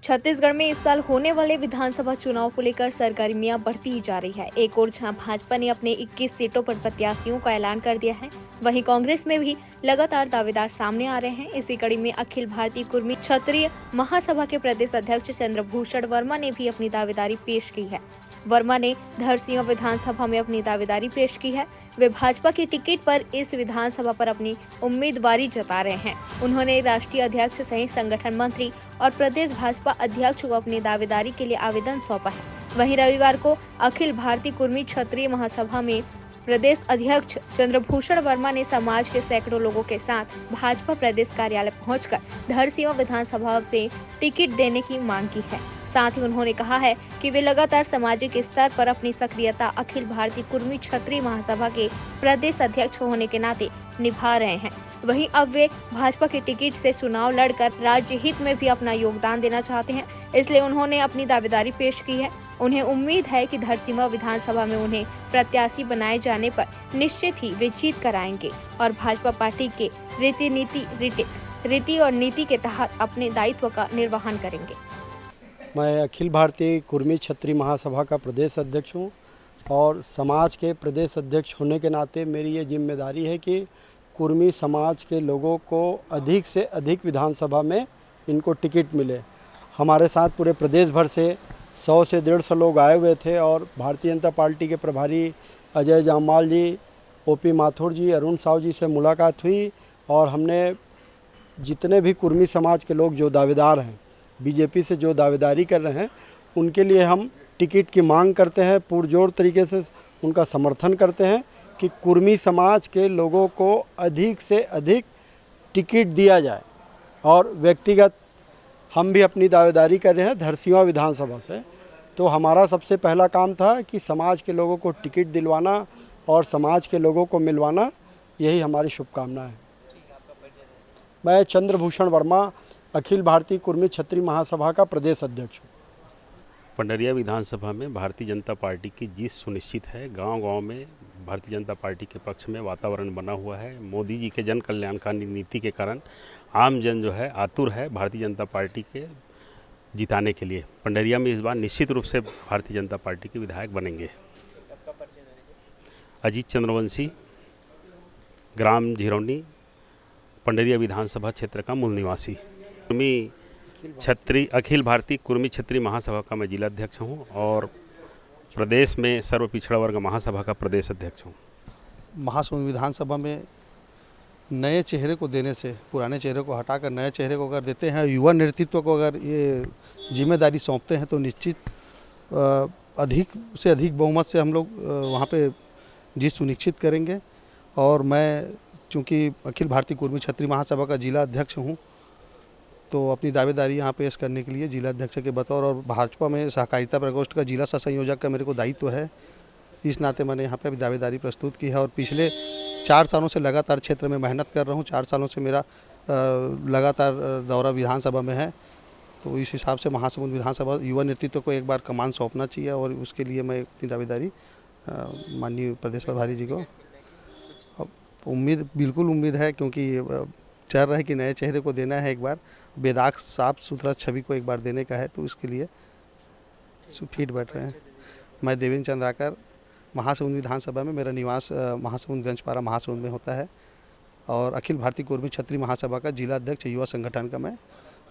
छत्तीसगढ़ में इस साल होने वाले विधानसभा चुनाव को लेकर सरगर्मियां बढ़ती ही जा रही है। एक ओर जहां भाजपा ने अपने 21 सीटों पर प्रत्याशियों का ऐलान कर दिया है, वहीं कांग्रेस में भी लगातार दावेदार सामने आ रहे हैं। इसी कड़ी में अखिल भारतीय कुर्मी क्षत्रिय महासभा के प्रदेश अध्यक्ष चंद्रभूषण वर्मा ने भी अपनी दावेदारी पेश की है। वर्मा ने धरसिंवा विधानसभा में अपनी दावेदारी पेश की है। वे भाजपा की टिकट पर इस विधानसभा पर अपनी उम्मीदवारी जता रहे हैं। उन्होंने राष्ट्रीय अध्यक्ष सहित संगठन मंत्री और प्रदेश भाजपा अध्यक्ष को अपनी दावेदारी के लिए आवेदन सौंपा है। वहीं रविवार को अखिल भारतीय कुर्मी क्षत्रिय महासभा में प्रदेश अध्यक्ष चंद्रभूषण वर्मा ने समाज के सैकड़ों लोगों के साथ भाजपा प्रदेश कार्यालय पहुंचकर धरसिंवा विधानसभा में टिकट देने की मांग की है। साथ ही उन्होंने कहा है कि वे लगातार सामाजिक स्तर पर अपनी सक्रियता अखिल भारतीय कुर्मी क्षत्रिय महासभा के प्रदेश अध्यक्ष होने के नाते निभा रहे हैं। वहीं अब वे भाजपा के टिकट से चुनाव लड़कर राज्य हित में भी अपना योगदान देना चाहते हैं, इसलिए उन्होंने अपनी दावेदारी पेश की है। उन्हें उम्मीद है कि धरसिंवा विधानसभा में उन्हें प्रत्याशी बनाए जाने पर निश्चित ही वे जीत कराएंगे और भाजपा पार्टी के रीति और नीति के तहत अपने दायित्व का निर्वहन करेंगे। मैं अखिल भारतीय कुर्मी क्षत्रिय महासभा का प्रदेश अध्यक्ष हूँ और समाज के प्रदेश अध्यक्ष होने के नाते मेरी ये जिम्मेदारी है कि कुर्मी समाज के लोगों को अधिक से अधिक विधानसभा में इनको टिकट मिले। हमारे साथ पूरे प्रदेश भर से 100 से 150 लोग आए हुए थे और भारतीय जनता पार्टी के प्रभारी अजय जामवाल जी, ओपी माथुर जी, अरुण साहू जी से मुलाकात हुई और हमने जितने भी कुर्मी समाज के लोग जो दावेदार हैं, बीजेपी से जो दावेदारी कर रहे हैं, उनके लिए हम टिकट की मांग करते हैं, पुरजोर तरीके से उनका समर्थन करते हैं कि कुर्मी समाज के लोगों को अधिक से अधिक टिकट दिया जाए। और व्यक्तिगत हम भी अपनी दावेदारी कर रहे हैं धरसिंवा विधानसभा से, तो हमारा सबसे पहला काम था कि समाज के लोगों को टिकट दिलवाना और समाज के लोगों को मिलवाना, यही हमारी शुभकामना है। मैं चंद्रभूषण वर्मा अखिल भारतीय कुर्मी क्षत्रिय महासभा का प्रदेश अध्यक्ष हूँ। पंडरिया विधानसभा में भारतीय जनता पार्टी की जीत सुनिश्चित है। गांव-गांव में भारतीय जनता पार्टी के पक्ष में वातावरण बना हुआ है। मोदी जी के जन कल्याणकारी नीति के कारण आम जन जो है आतुर है भारतीय जनता पार्टी के जिताने के लिए। पंडरिया में इस बार निश्चित रूप से भारतीय जनता पार्टी के विधायक बनेंगे। अजीत चंद्रवंशी, ग्राम झिरौनी, पंडरिया विधानसभा क्षेत्र का मूल निवासी। अखिल भारतीय कुर्मी क्षत्रिय महासभा का मैं जिला अध्यक्ष हूँ और प्रदेश में सर्व पिछड़ा वर्ग महासभा का प्रदेश अध्यक्ष हूँ। महासमुंद विधानसभा में नए चेहरे को देने से पुराने चेहरे को हटाकर नए चेहरे को अगर देते हैं, युवा नेतृत्व को अगर ये जिम्मेदारी सौंपते हैं, तो निश्चित अधिक से अधिक बहुमत से हम लोग वहाँ पे जीत सुनिश्चित करेंगे। और मैं चूँकि अखिल भारतीय कुर्मी क्षत्रिय महासभा का जिला अध्यक्ष हूँ, तो अपनी दावेदारी यहाँ पेश करने के लिए जिला अध्यक्ष के बतौर और भाजपा में सहकारिता प्रकोष्ठ का जिला सह संयोजक का मेरे को दायित्व है। इस नाते मैंने यहाँ पे अभी दावेदारी प्रस्तुत की है और पिछले 4 सालों से लगातार क्षेत्र में मेहनत कर रहा हूँ। 4 सालों से मेरा लगातार दौरा विधानसभा में है, तो इस हिसाब से महासमुंद विधानसभा युवा नेतृत्व को एक बार कमान सौंपना चाहिए और उसके लिए मैं अपनी दावेदारी माननीय प्रदेश प्रभारी जी को बिल्कुल उम्मीद है, क्योंकि चल रहा है कि नए चेहरे को देना है, एक बार बेदाग साफ सुथरा छवि को एक बार देने का है, तो उसके लिए फिट बैठ रहे हैं। मैं देवेंद्र चंद्राकर, महासमुंद विधानसभा में मेरा निवास महासमुंद गंजपारा महासमुंद में होता है और अखिल भारतीय कुर्मी क्षत्रिय महासभा का जिला अध्यक्ष युवा संगठन का मैं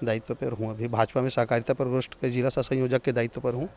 दायित्व पर हूँ। अभी भाजपा में सहकारिता प्रकोष्ठ के जिला सह संयोजक के दायित्व पर हूँ।